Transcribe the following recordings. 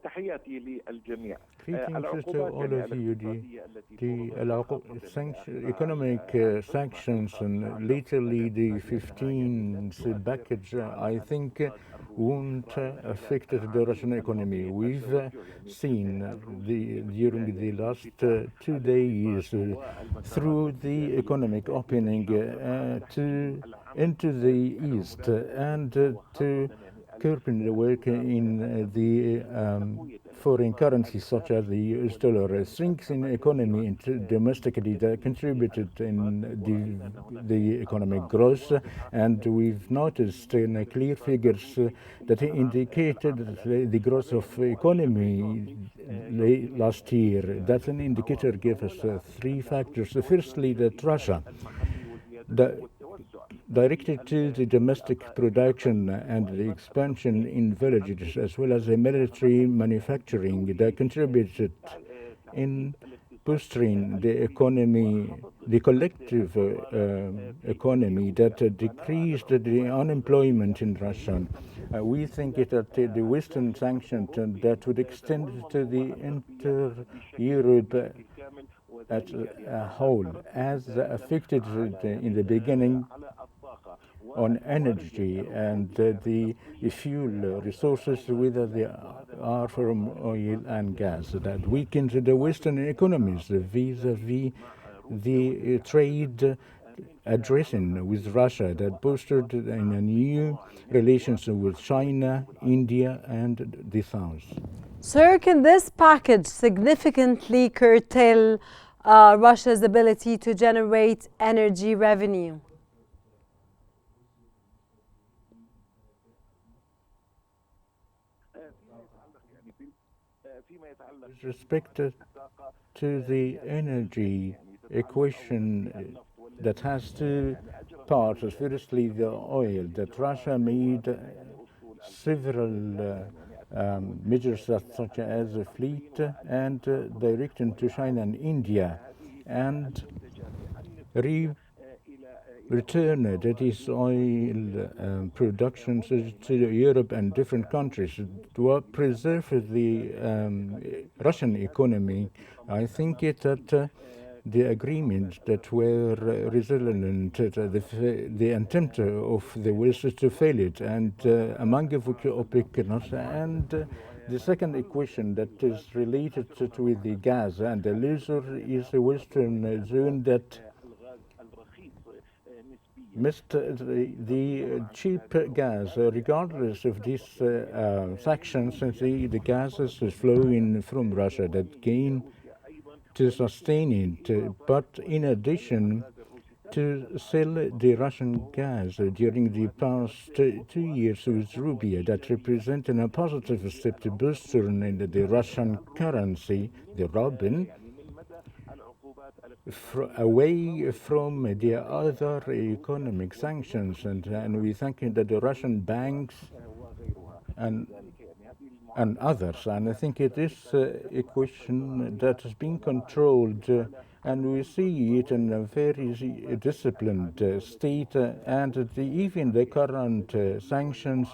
تحياتي للجميع. Greetings to العقوبات all of you. الاقتصادية التي فرضت على قطر Economic sanctions and lately the 15th package, I think, won't affect the Russian economy. We've seen during the last 2 days through the economic opening into the east and to curbing the work in the foreign currencies such as the US dollar. Strength in economy domestically that contributed in the economic growth, and we've noticed in clear figures that indicated the growth of economy last year. That's an indicator gave us three factors. Firstly, that Russia, directed to the domestic production and the expansion in villages, as well as the military manufacturing that contributed in boosting the economy, the collective economy that decreased the unemployment in Russia. We think that the Western sanctions that would extend to the entire Europe as a whole, as affected in the beginning on energy and the fuel resources, whether they are from oil and gas, that weakens the Western economies vis-a-vis the trade addressing with Russia that boosted in a new relations with China, India, and the South. Sir, can this package significantly curtail Russia's ability to generate energy revenue? With respect to the energy equation that has two parts. Firstly, the oil, that Russia made several measures such as a fleet and directing to China and India, and return that is oil production to Europe and different countries to preserve the Russian economy. I think that the agreements that were resilient, the attempt of the West to fail it, and among OPEC, and the second equation that is related with the gas, and the loser is the Western zone that missed the cheap gas, regardless of these sanctions. The gases flowing from Russia that gain to sustain it, but in addition to sell the Russian gas during the past 2 years with Rubia, that represented a positive step to boost the Russian currency, the ruble, away from the other economic sanctions, and we think that the Russian banks and others, and I think it is a question that has been controlled, and we see it in a very disciplined state, and even the current sanctions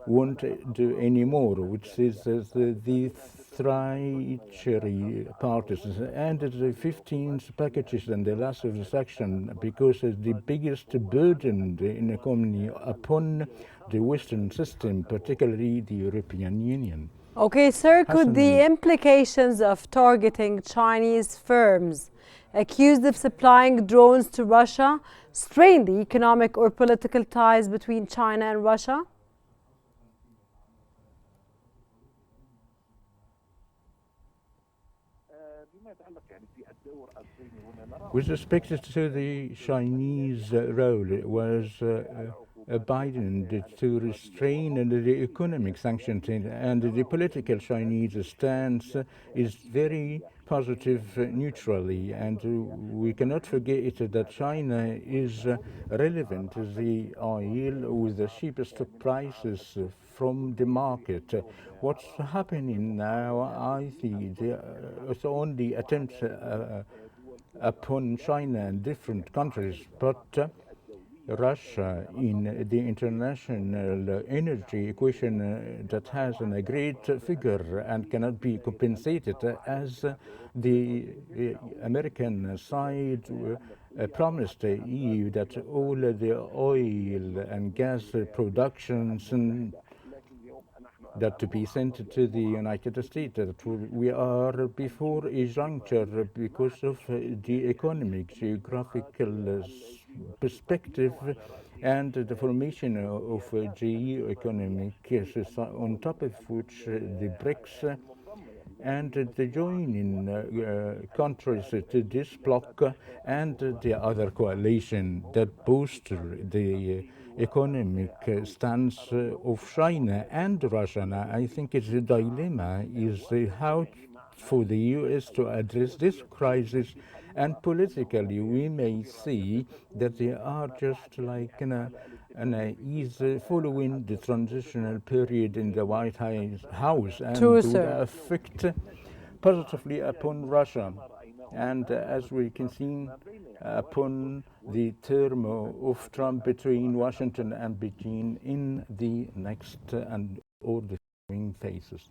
won't do anymore, which is the treachery parties, and the 15th packages and the last of the section, because the biggest burden in the economy upon the Western system, particularly the European Union. Okay, sir, could the implications of targeting Chinese firms accused of supplying drones to Russia strain the economic or political ties between China and Russia? With respect to the Chinese role, it was Biden to restrain the economic sanctions, and the political Chinese stance is very positive neutrally, and we cannot forget that China is relevant to the oil with the cheapest prices from the market. What's happening now, I think, it's only attempts upon China and different countries, but Russia in the international energy equation that has a great figure and cannot be compensated as the American side promised the EU that all the oil and gas productions that to be sent to the United States. That we are before a juncture because of the economic, geographical perspective and the formation of geo-economic on top of which the BRICS and the joining countries to this bloc and the other coalition that boost the economic stance of China and Russia. Now, I think it's a dilemma is how for the US to address this crisis, and politically we may see that they are just like is following the transitional period in the White House and True, would sir. affect positively upon Russia. And as we can see upon the term of Trump between Washington and Beijing in the next and or the following phases.